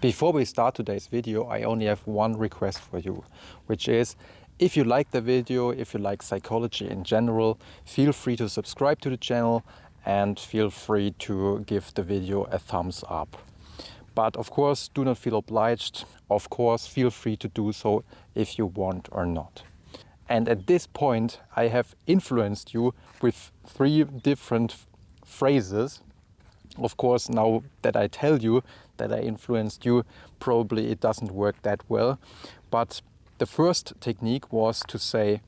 Before we start today's video, I only have one request for you, which is if you like the video, if you like psychology in general, feel free to subscribe to the channel and feel free to give the video a thumbs up. But of course, do not feel obliged. Of course, feel free to do so if you want or not. And at this point, I have influenced you with 3 different phrases. Of course, now that I tell you that I influenced you, probably it doesn't work that well. But the first technique was to say,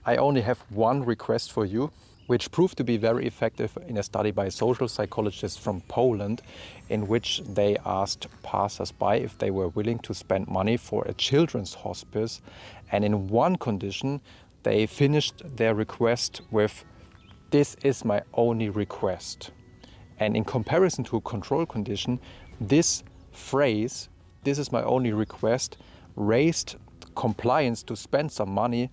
I only have one request for you, which proved to be very effective in a study by social psychologists from Poland, in which they asked passers-by if they were willing to spend money for a children's hospice. And in one condition, they finished their request with, "This is my only request." And in comparison to a control condition, this phrase, "this is my only request," raised compliance to spend some money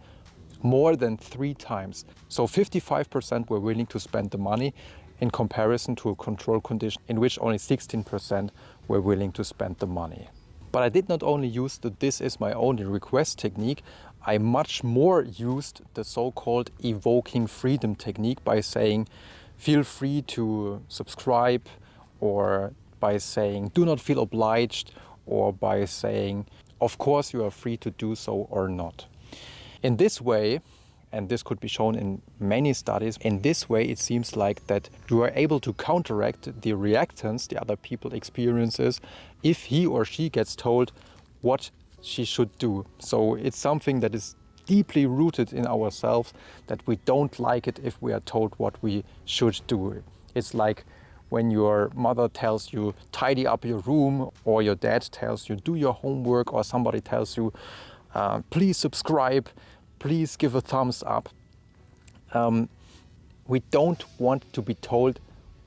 more than 3 times. So 55% were willing to spend the money in comparison to a control condition in which only 16% were willing to spend the money. But I did not only use the "this is my only request" technique, I much more used the so-called Evoking Freedom Technique by saying, feel free to subscribe, or by saying, do not feel obliged, or by saying, of course you are free to do so or not. In this way, and this could be shown in many studies, in this way it seems like that you are able to counteract the reactance the other people experiences if he or she gets told what she should do. So it's something that is deeply rooted in ourselves, that we don't like it if we are told what we should do. It's like when your mother tells you tidy up your room, or your dad tells you do your homework, or somebody tells you please subscribe, please give a thumbs up. We don't want to be told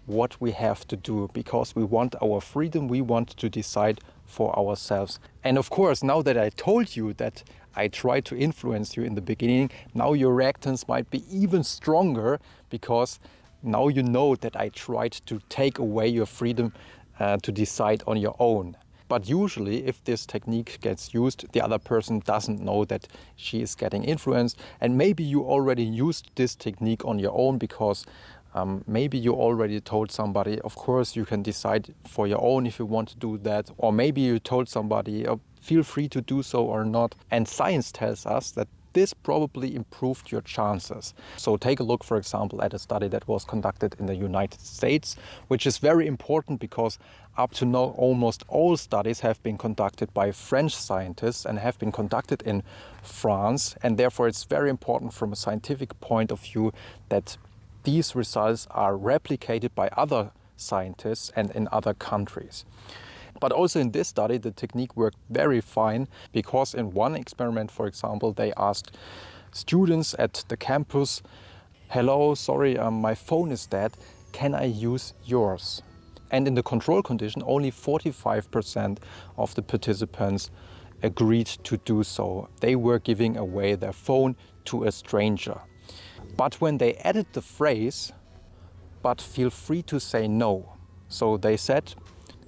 what we have to do, because we want our freedom, we want to decide for ourselves. And of course, now that I told you that I tried to influence you in the beginning, now your reactance might be even stronger, because now you know that I tried to take away your freedom to decide on your own. But usually, if this technique gets used, the other person doesn't know that she is getting influenced. And maybe you already used this technique on your own, because maybe you already told somebody, of course you can decide for your own if you want to do that. Or maybe you told somebody, feel free to do so or not. And science tells us that this probably improved your chances. So take a look, for example, at a study that was conducted in the United States, which is very important because up to now almost all studies have been conducted by French scientists and have been conducted in France. And therefore it's very important from a scientific point of view that these results are replicated by other scientists and in other countries. But also in this study, the technique worked very fine, because in one experiment, for example, they asked students at the campus, hello, sorry, my phone is dead, can I use yours? And in the control condition, only 45% of the participants agreed to do so. They were giving away their phone to a stranger. But when they added the phrase, but feel free to say no. So they said,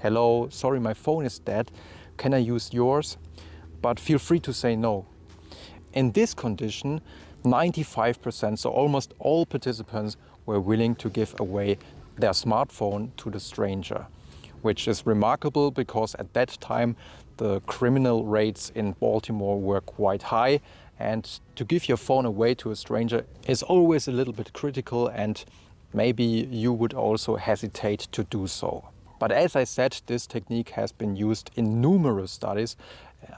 hello, sorry, my phone is dead, can I use yours? But feel free to say no. In this condition, 95%, so almost all participants, were willing to give away their smartphone to the stranger, which is remarkable because at that time the criminal rates in Baltimore were quite high, and to give your phone away to a stranger is always a little bit critical, and maybe you would also hesitate to do so. But as I said, this technique has been used in numerous studies.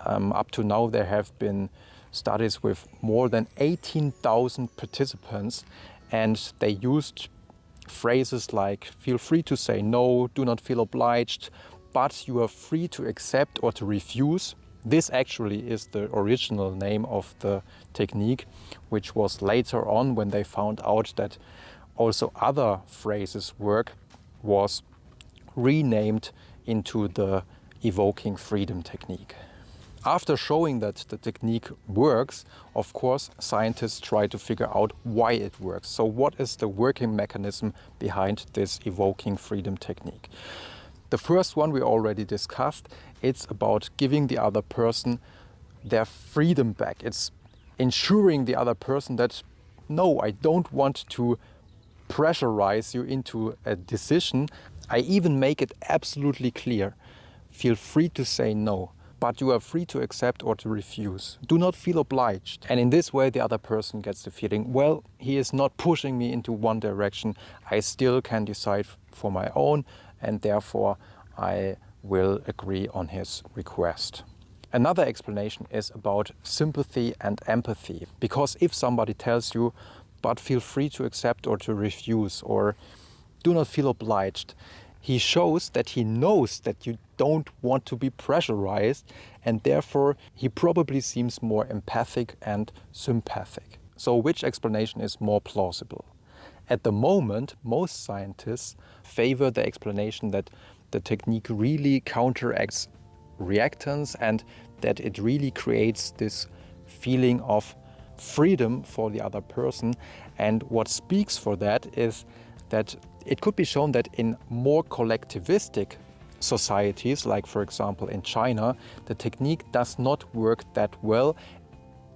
Up to now there have been studies with more than 18,000 participants, and they used phrases like feel free to say no, do not feel obliged, but you are free to accept or to refuse. This actually is the original name of the technique, which was later on, when they found out that also other phrases work, was renamed into the Evoking Freedom Technique. After showing that the technique works, of course, scientists try to figure out why it works. So what is the working mechanism behind this Evoking Freedom Technique? The first one we already discussed. It's about giving the other person their freedom back. It's ensuring the other person that, no, I don't want to pressurize you into a decision. I even make it absolutely clear. Feel free to say no, but you are free to accept or to refuse. Do not feel obliged. And in this way, the other person gets the feeling, well, he is not pushing me into one direction. I still can decide for my own, and therefore I will agree on his request. Another explanation is about sympathy and empathy. Because if somebody tells you, but feel free to accept or to refuse, or do not feel obliged, he shows that he knows that you don't want to be pressurized, and therefore he probably seems more empathic and sympathetic. So which explanation is more plausible? At the moment, most scientists favor the explanation that the technique really counteracts reactance and that it really creates this feeling of freedom for the other person. And what speaks for that is that it could be shown that in more collectivistic societies, like for example in China, the technique does not work that well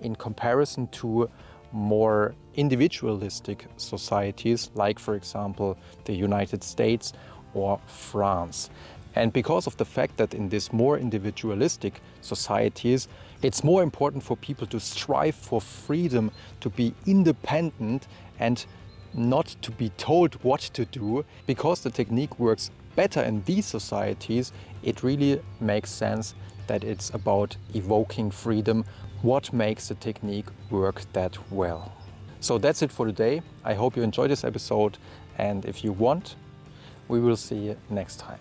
in comparison to more individualistic societies, like for example the United States or France. And because of the fact that in these more individualistic societies, it's more important for people to strive for freedom, to be independent and not to be told what to do. Because the technique works better in these societies, it really makes sense that it's about evoking freedom. What makes the technique work that well? So that's it for today. I hope you enjoyed this episode, and if you want, we will see you next time.